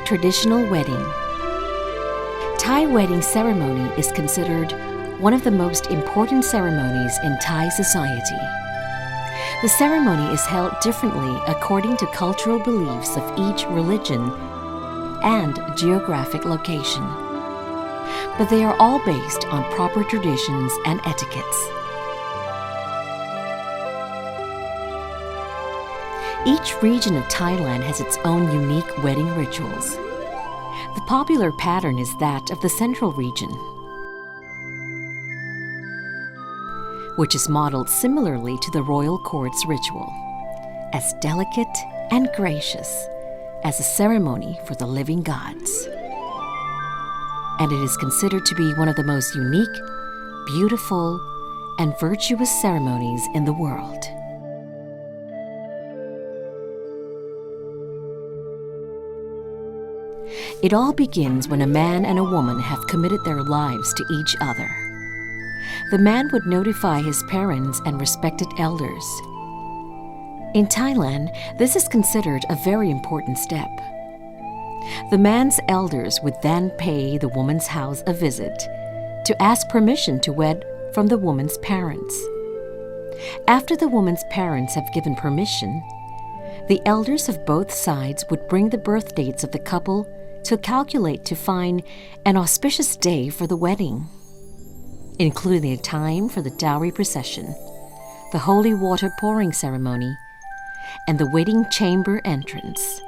traditional wedding. Thai wedding ceremony is considered one of the most important ceremonies in Thai society. The ceremony is held differently according to cultural beliefs of each religion and geographic location, but they are all based on proper traditions and etiquettes. Each region of Thailand has its own unique wedding rituals. The popular pattern is that of the central region, which is modeled similarly to the royal court's ritual, as delicate and gracious as a ceremony for the living gods. And it is considered to be one of the most unique, beautiful, and virtuous ceremonies in the world. It all begins when a man and a woman have committed their lives to each other. The man would notify his parents and respected elders. In Thailand, this is considered a very important step. The man's elders would then pay the woman's house a visit to ask permission to wed from the woman's parents. After the woman's parents have given permission, the elders of both sides would bring the birth dates of the couple to calculate to find an auspicious day for the wedding, including a time for the dowry procession, the holy water pouring ceremony, and the wedding chamber entrance.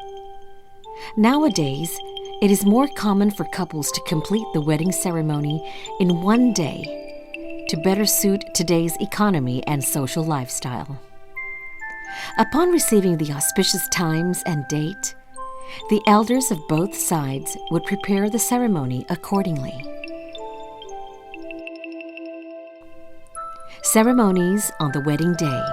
Nowadays, it is more common for couples to complete the wedding ceremony in one day to better suit today's economy and social lifestyle. Upon receiving the auspicious times and date, the elders of both sides would prepare the ceremony accordingly. Ceremonies on the wedding day.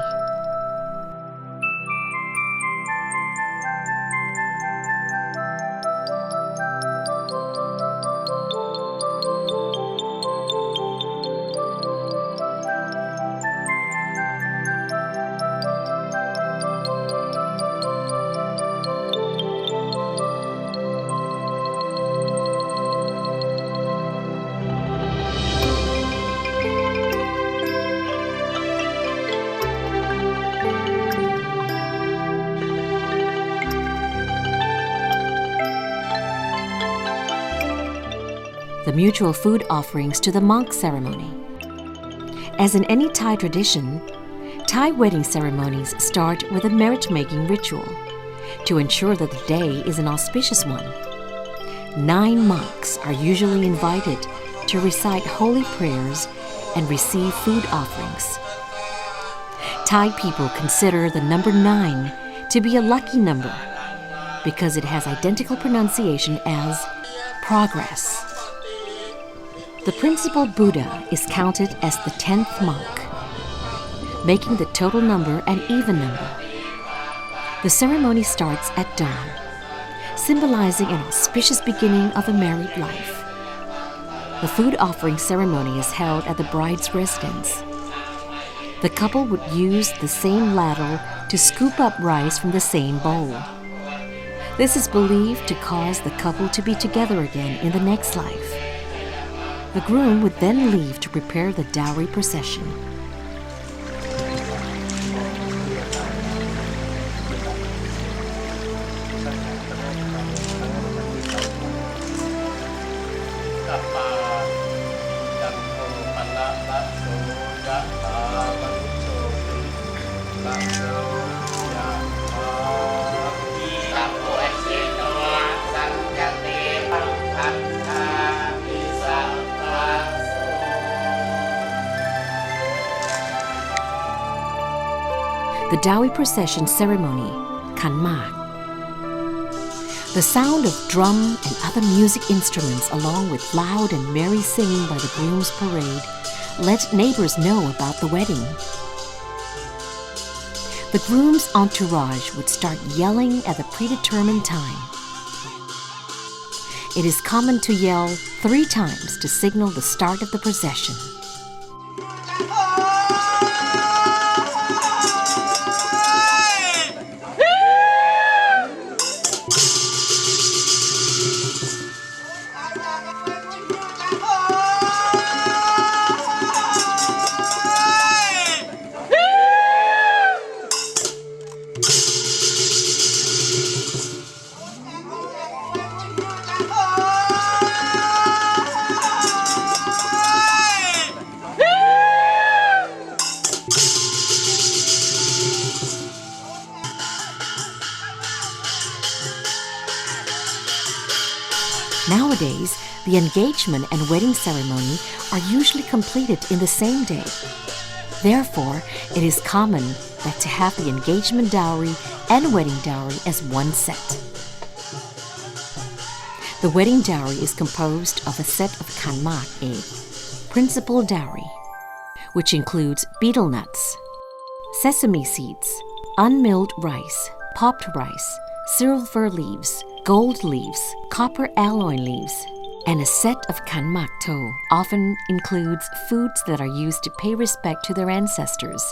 The mutual food offerings to the monk ceremony. As in any Thai tradition, Thai wedding ceremonies start with a marriage-making ritual to ensure that the day is an auspicious one. 9 monks are usually invited to recite holy prayers and receive food offerings. Thai people consider the number 9 to be a lucky number because it has identical pronunciation as progress. The principal Buddha is counted as the 10th monk, making the total number an even number. The ceremony starts at dawn, symbolizing an auspicious beginning of a married life. The food offering ceremony is held at the bride's residence. The couple would use the same ladle to scoop up rice from the same bowl. This is believed to cause the couple to be together again in the next life. The groom would then leave to prepare the dowry procession. The dowry procession ceremony, Kanmak. The sound of drum and other music instruments along with loud and merry singing by the groom's parade let neighbors know about the wedding. The groom's entourage would start yelling at the predetermined time. It is common to yell 3 times to signal the start of the procession. Nowadays, the engagement and wedding ceremony are usually completed in the same day. Therefore, it is common that to have the engagement dowry and wedding dowry as one set. The wedding dowry is composed of a set of kanmak egg, principal dowry, which includes betel nuts, sesame seeds, unmilled rice, popped rice, silver leaves, gold leaves, copper alloy leaves, and a set of kanmak toe often includes foods that are used to pay respect to their ancestors,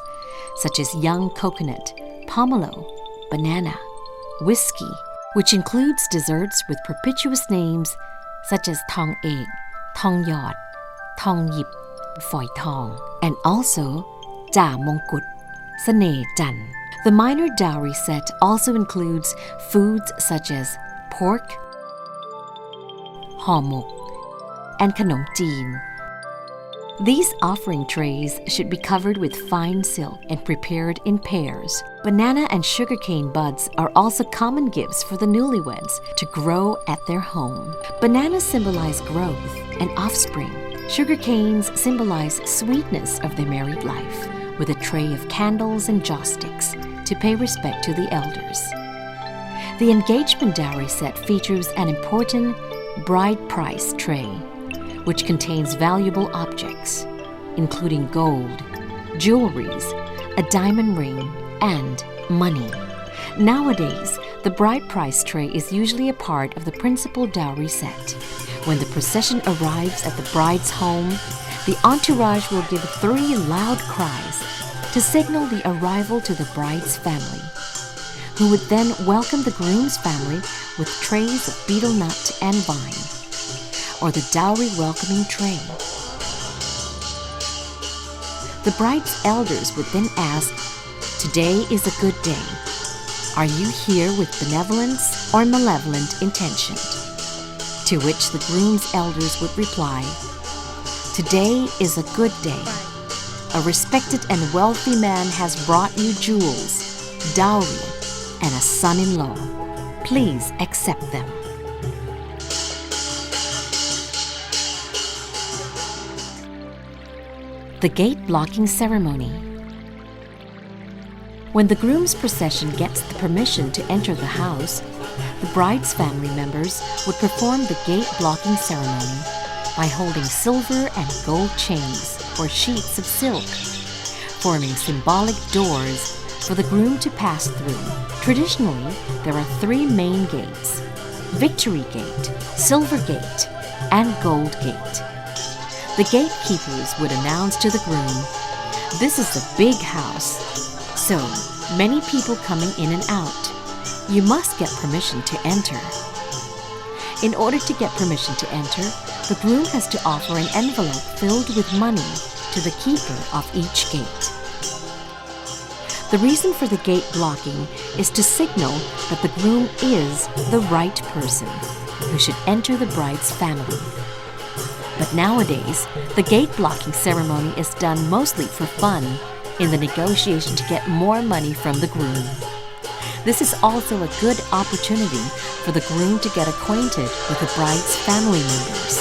such as young coconut, pomelo, banana, whiskey, which includes desserts with propitious names such as tong egg, tong yod, tong yip, foi tong, and also ja mongkut, sane jan. The minor dowry set also includes foods such as pork,ห่อหมก, and khanom jeen. These offering trays should be covered with fine silk and prepared in pairs. Banana and sugarcane buds are also common gifts for the newlyweds to grow at their home. Bananas symbolize growth and offspring. Sugarcanes symbolize sweetness of their married life, with a tray of candles and joss sticks to pay respect to the elders. The engagement dowry set features an important bride price tray, which contains valuable objects, including gold, jewelries, a diamond ring, and money. Nowadays, the bride price tray is usually a part of the principal dowry set. When the procession arrives at the bride's home, the entourage will give 3 loud cries to signal the arrival to the bride's family, who would then welcome the groom's family with trays of betel nut and vine, or the dowry welcoming tray. The bride's elders would then ask, "Today is a good day. Are you here with benevolence or malevolent intention?" To which the groom's elders would reply, "Today is a good day. A respected and wealthy man has brought you jewels, dowry, and a son-in-law. Please accept them." The gate blocking ceremony. When the groom's procession gets the permission to enter the house, the bride's family members would perform the gate blocking ceremony by holding silver and gold chains or sheets of silk, forming symbolic doors for the groom to pass through. Traditionally, there are 3 main gates: Victory Gate, Silver Gate, and Gold Gate. The gatekeepers would announce to the groom, "This is a big house, so many people coming in and out. You must get permission to enter." In order to get permission to enter, the groom has to offer an envelope filled with money to the keeper of each gate. The reason for the gate blocking is to signal that the groom is the right person who should enter the bride's family. But nowadays, the gate blocking ceremony is done mostly for fun in the negotiation to get more money from the groom. This is also a good opportunity for the groom to get acquainted with the bride's family members.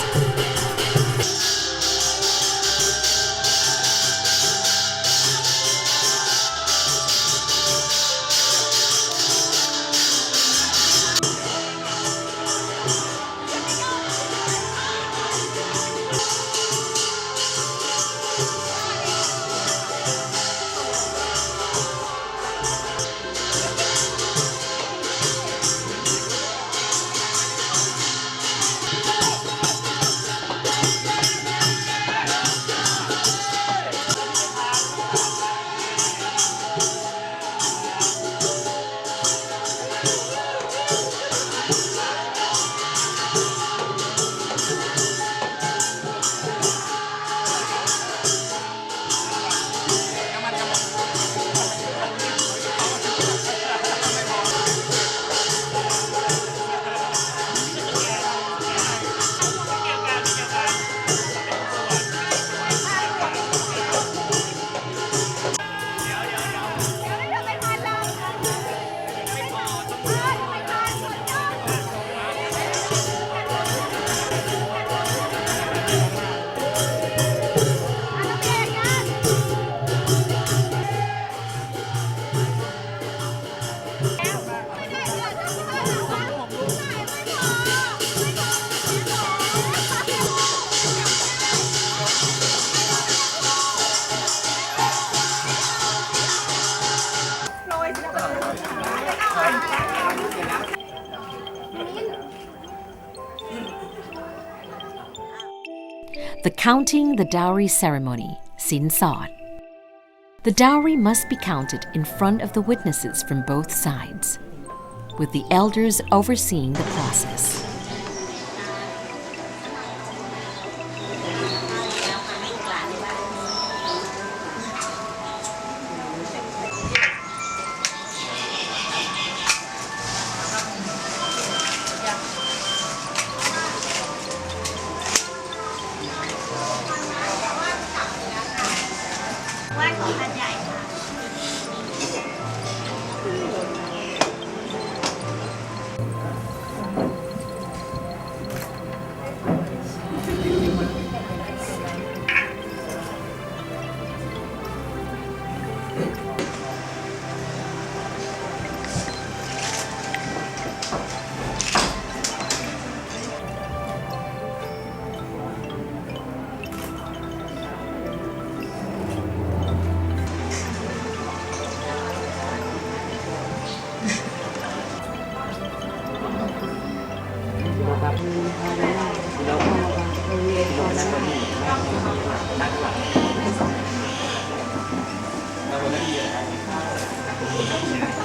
The counting the dowry ceremony, สินสอด The dowry must be counted in front of the witnesses from both sides, with the elders overseeing the process.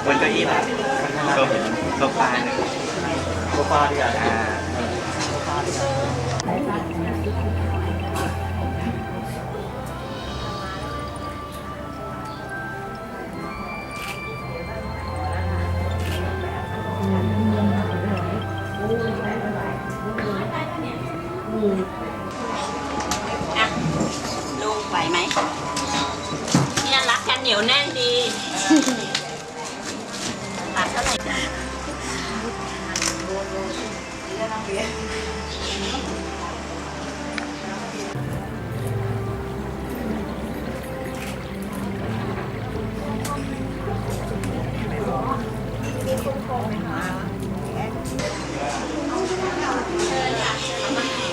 บนเก้าอี้นะโซฟาหนึ่งโซฟาดีกว่าโซฟาดีกว่าลูกไหวไหมเนี่ยรักกันเหนียวแน่นดีตัดเท่าไหร่เ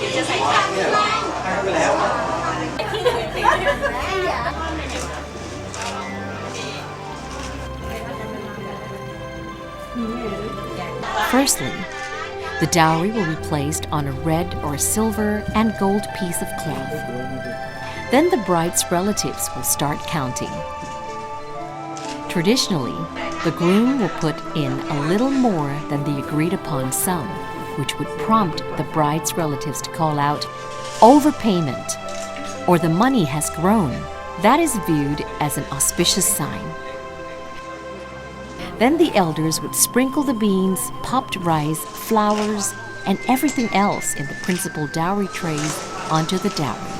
ดี๋ยวจะใส่จานไปแล้วFirstly, the dowry will be placed on a red or silver and gold piece of cloth. Then the bride's relatives will start counting. Traditionally, the groom will put in a little more than the agreed upon sum, which would prompt the bride's relatives to call out, "Overpayment," or "the money has grown." That is viewed as an auspicious sign. Then the elders would sprinkle the beans, popped rice, flowers, and everything else in the principal dowry trays onto the dowry.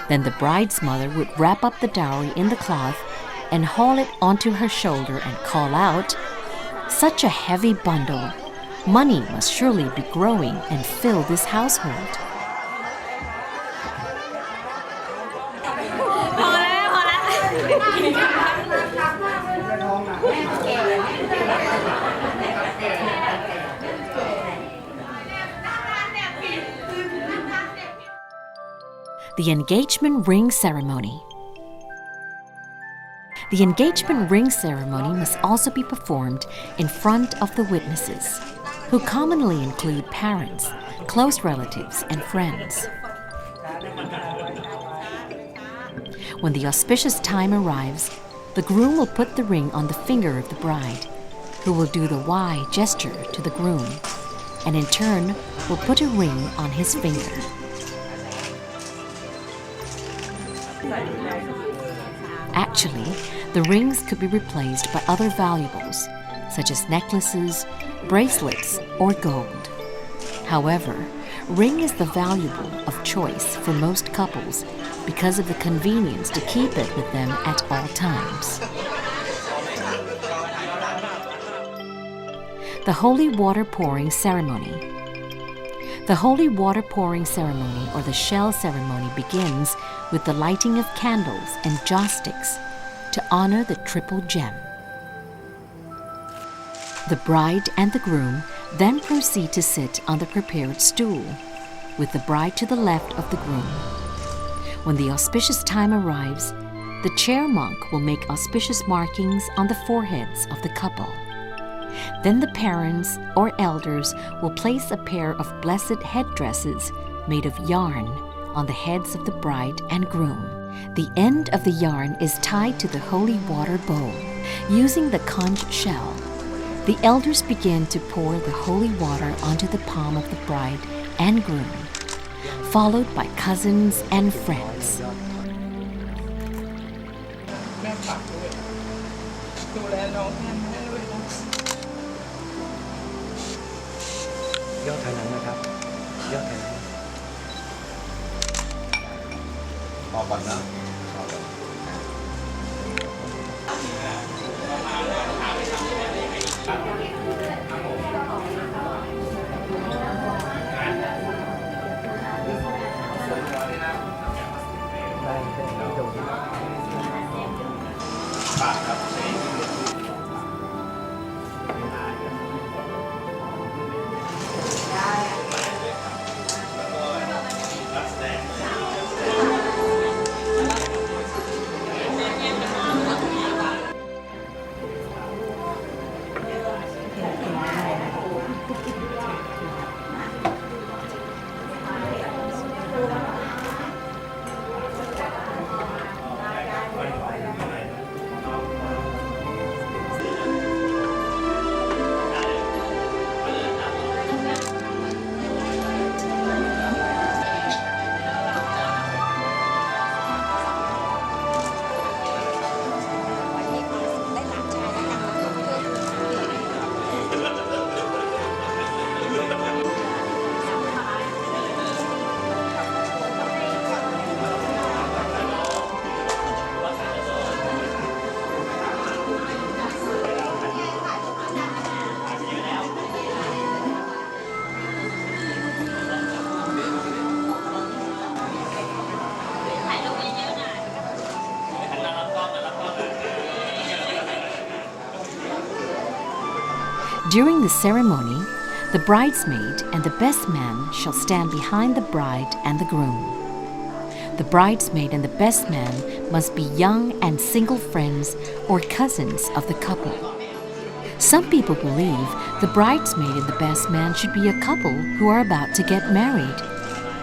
Then the bride's mother would wrap up the dowry in the cloth and haul it onto her shoulder and call out, "Such a heavy bundle! Money must surely be growing and fill this household." The engagement ring ceremony. The engagement ring ceremony must also be performed in front of the witnesses, who commonly include parents, close relatives, and friends. When the auspicious time arrives, the groom will put the ring on the finger of the bride, who will do the Y gesture to the groom, and in turn will put a ring on his finger. Actually, the rings could be replaced by other valuables, such as necklaces, bracelets, or gold. However, ring is the valuable of choice for most couples because of the convenience to keep it with them at all times. The Holy Water Pouring Ceremony. The Holy Water Pouring Ceremony, or the Shell Ceremony, begins with the lighting of candles and joss sticks to honor the triple gem. The bride and the groom then proceed to sit on the prepared stool, with the bride to the left of the groom. When the auspicious time arrives, the chair monk will make auspicious markings on the foreheads of the couple. Then the parents or elders will place a pair of blessed headdresses made of yarn on the heads of the bride and groom. The end of the yarn is tied to the holy water bowl. Using the conch shell, the elders begin to pour the holy water onto the palm of the bride and groom, followed by cousins and friends. ยอดถอยหลังนะครับยอดถอยหลังพอก่อนนะพอก่อนปากครับ During the ceremony, the bridesmaid and the best man shall stand behind the bride and the groom. The bridesmaid and the best man must be young and single friends or cousins of the couple. Some people believe the bridesmaid and the best man should be a couple who are about to get married,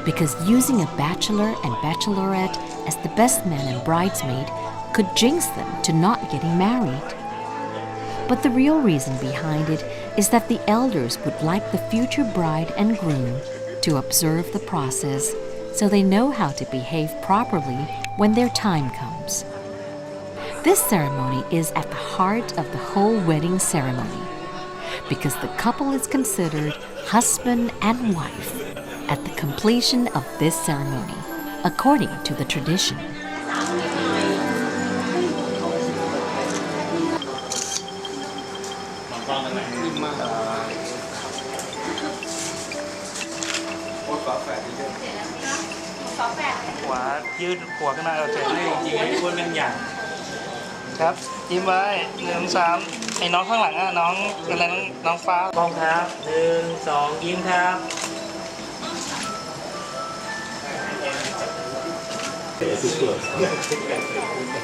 because using a bachelor and bachelorette as the best man and bridesmaid could jinx them to not getting married. But the real reason behind it is that the elders would like the future bride and groom to observe the process so they know how to behave properly when their time comes. This ceremony is at the heart of the whole wedding ceremony because the couple is considered husband and wife at the completion of this ceremony, according to the tradition. ขวายืดหัวขึ้นมาเราจะให้ยิงให้อ้วนแม่นยำครับยิ้มไว้1 3ไอ้น้องข้างหลังอ่ะน้องอะไรน้องฟ้ากล้องครับ1 2ยิ้มครับ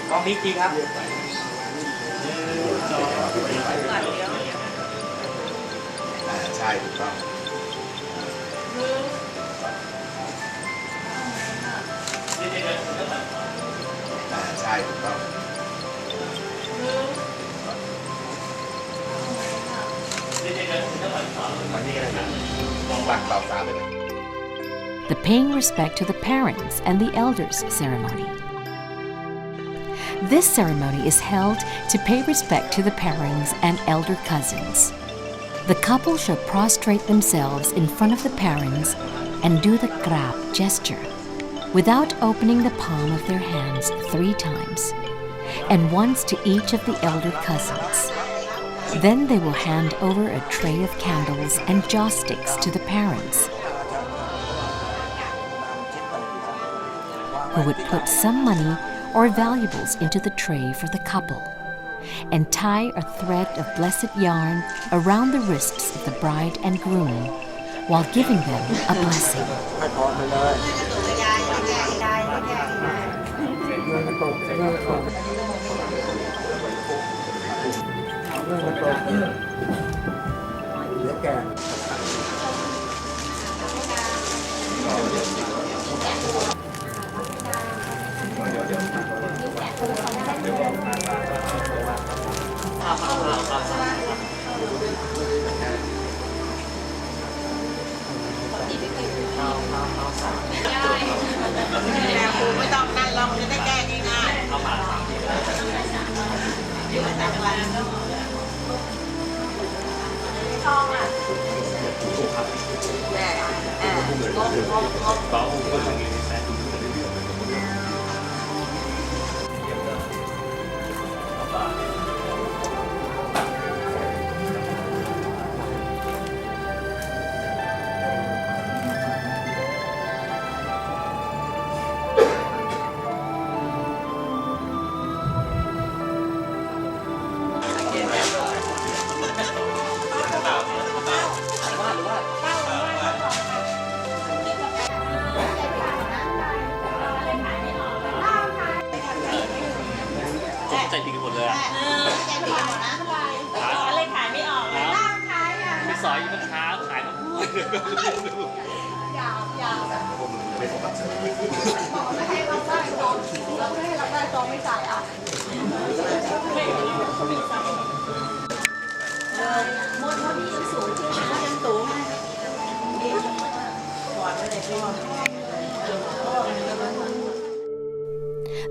กล้องพลิกทีครับใช่ถูกต้องใช่ถูกต้องวันนี้ก็ได้มองหลักเบาสามเลย The paying respect to the parents and the elders ceremony. This ceremony is held to pay respect to the parents and elder cousins. The couple shall prostrate themselves in front of the parents and do the grab gesture without opening the palm of their hands 3 times, and once to each of the elder cousins. Then they will hand over a tray of candles and joss sticks to the parents, who would put some money or valuables into the tray for the couple, and tie a thread of blessed yarn around the wrists of the bride and groom while giving them a blessing.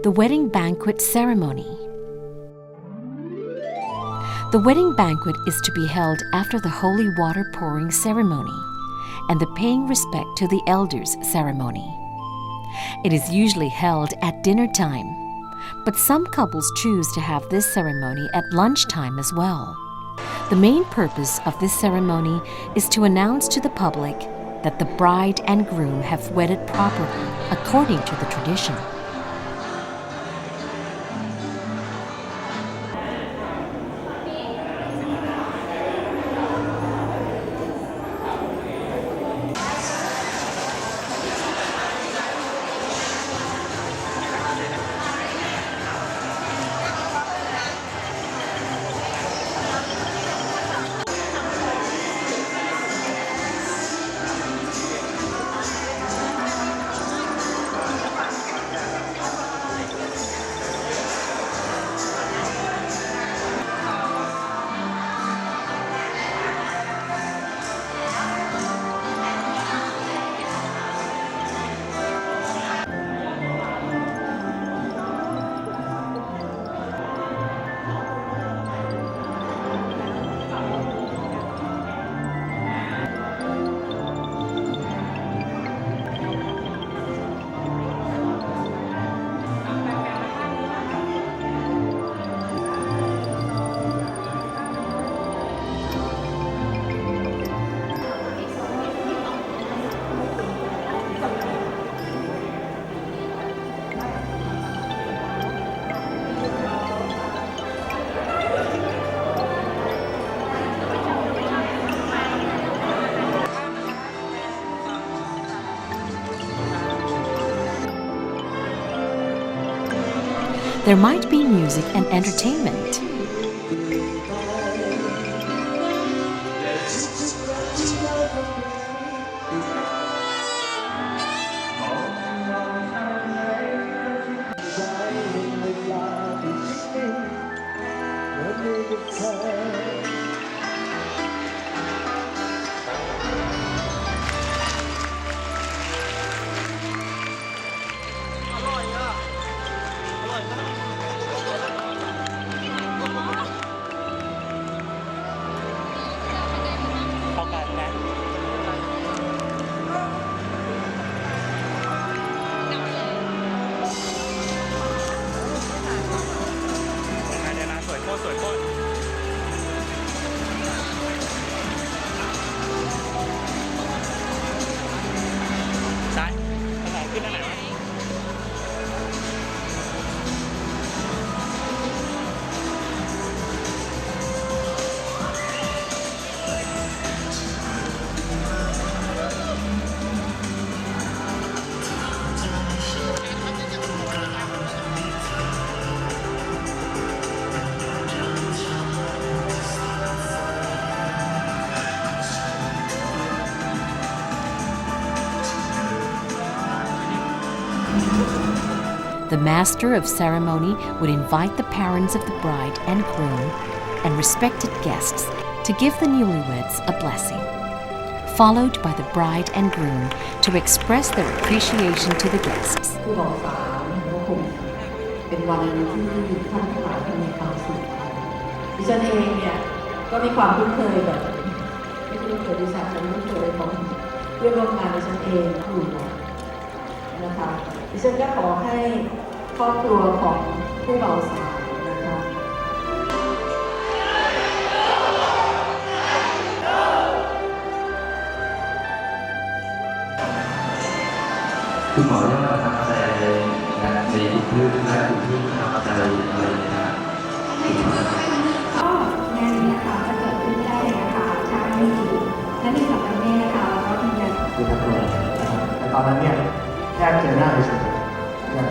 The wedding banquet ceremony. The wedding banquet is to be held after the holy water pouring ceremony and the paying respect to the elders ceremony. It is usually held at dinner time, but some couples choose to have this ceremony at lunchtime as well. The main purpose of this ceremony is to announce to the public that the bride and groom have wedded properly according to the tradition. There might be music and entertainment. The master of ceremony would invite the parents of the bride and groom and respected guests to give the newlyweds a blessing, followed by the bride and groom to express their appreciation to the guests. ผู้บ่าวสาวก็คงเป็นวันที่ท่านทั้งหลายมีความสุขดิฉันเองเนี่ยก็มีความคุ้นเคยแบบไม่คุ้นเคยดิฉันแต่คุ้นเคยของเพื่อนร่วมงานดิฉันเองอยู่นะคะดิฉันก็ขอให้ครอบครัวของผู้บ่าวสาวนะคะ คุณหมอได้ประทับใจงานในพื้นและที่ประทับใจอะไรนะครับก็งานนี้นะคะจะเกิดขึ้นได้นะคะทางไม่ดีและที่สำคัญเนี่ยนะคะเราก็มีการคือทำตัวนะครับแต่ตอนนั้นเนี่ยแค่เจอหน้าเฉยๆยัง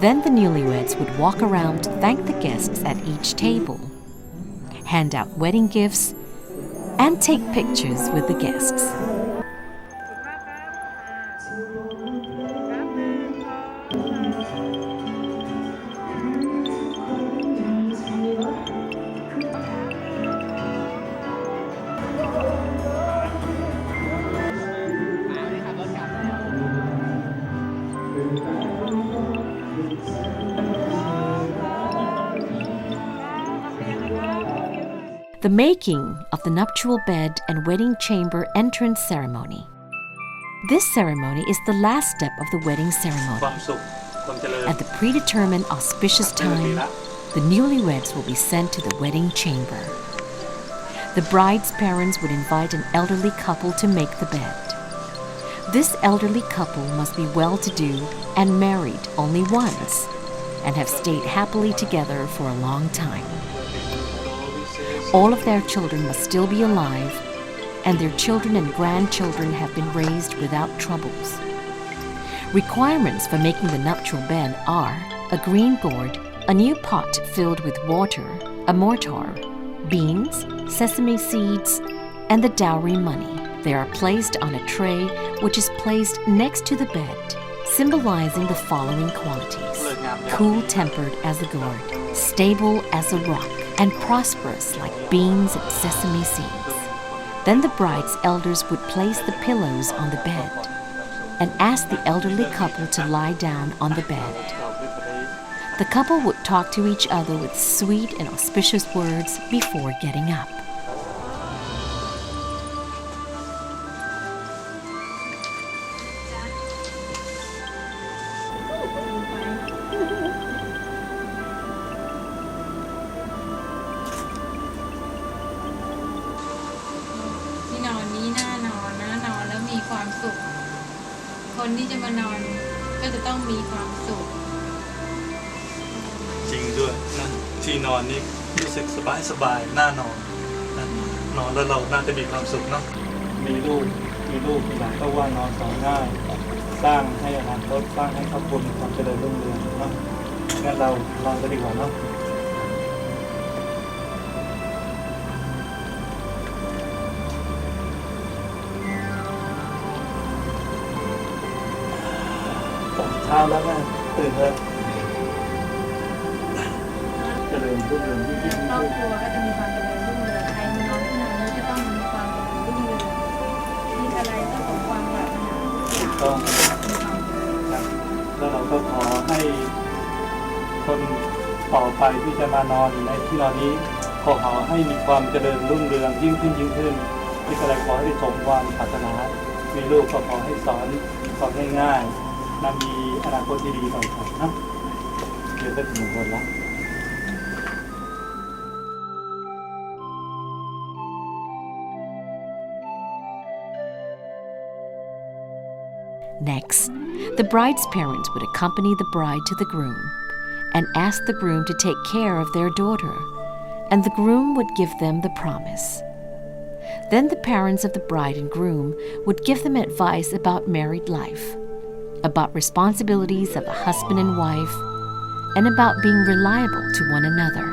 Then the newlyweds would walk around to thank the guests at each table, hand out wedding gifts, and take pictures with the guests. The making of the nuptial bed and wedding chamber entrance ceremony. This ceremony is the last step of the wedding ความ ceremony. สุขความเจริญ At the predetermined auspicious time, the newlyweds will be sent to the wedding chamber. The bride's parents would invite an elderly couple to make the bed. This elderly couple must be well-to-do and married only once, and have stayed happily together for a long time. All of their children must still be alive, and their children and grandchildren have been raised without troubles. Requirements for making the nuptial bed are a green gourd, a new pot filled with water, a mortar, beans, sesame seeds, and the dowry money. They are placed on a tray which is placed next to the bed, symbolizing the following qualities: cool-tempered as a gourd, stable as a rock, and prosperous like beans and sesame seeds. Then the bride's elders would place the pillows on the bed and ask the elderly couple to lie down on the bed. The couple would talk to each other with sweet and auspicious words before getting up. ที่นอนนี้น่านอนนะนอนแล้วมีความสุข คนที่จะมานอนก็จะต้องมีความสุข จริงด้วยนะที่นอนนี่รู้สึกสบายน่านอนนะนอนแล้วเราน่าจะมีความสุขเนาะมีลูกทีหลังก็ว่านอนสอนง่ายสร้างให้อนาคตสร้างให้ครอบครัวมีความเจริญรุ่งเรืองเนาะงั้นเรานอนกันดีกว่าเนาะเช้าแล้วแม่ตื่นเลยเจริญรุ่งเรืองยิ่ง ครอบครัวก็จะมีความเจริญรุ่งเรืองใครมานอนที่ไหนก็ต้องมีความเจริญรุ่งเรืองคิดอะไรก็สมความปรารถนา ต้องครับแล้วเราก็ขอให้คนต่อไปที่จะมานอนในที่นอนนี้ขอให้มีความเจริญรุ่งเรืองยิ่งขึ้นที่อะไรขอให้ได้สมความปรารถนามีลูกก็ขอให้สอนง่ายๆนำมีอนาคตที่ดีต่อไปนะเรียนได้ถึงคนละ Next, the bride's parents would accompany the bride to the groom and ask the groom to take care of their daughter, and the groom would give them the promise. Then the parents of the bride and groom would give them advice about married life, about responsibilities of a husband and wife, and about being reliable to one another.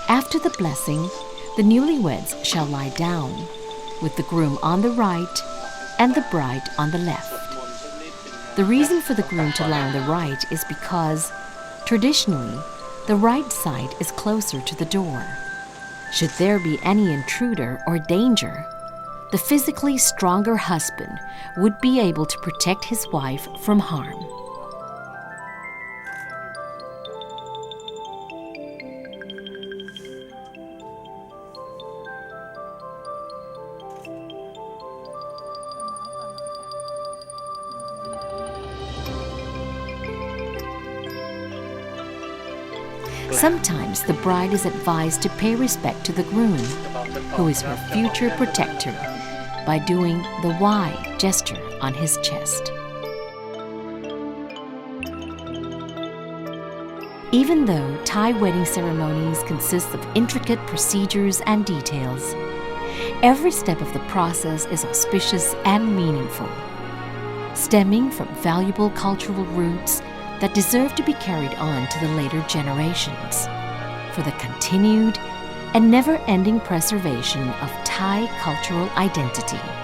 After the blessing, the newlyweds shall lie down, with the groom on the right and the bride on the left. The reason for the groom to lie on the right is because, traditionally, the right side is closer to the door. Should there be any intruder or danger, the physically stronger husband would be able to protect his wife from harm. Sometimes the bride is advised to pay respect to the groom, who is her future protector, by doing the Y gesture on his chest. Even though Thai wedding ceremonies consist of intricate procedures and details, every step of the process is auspicious and meaningful, stemming from valuable cultural roots that deserve to be carried on to the later generations for the continued and never-ending preservation of Thai cultural identity.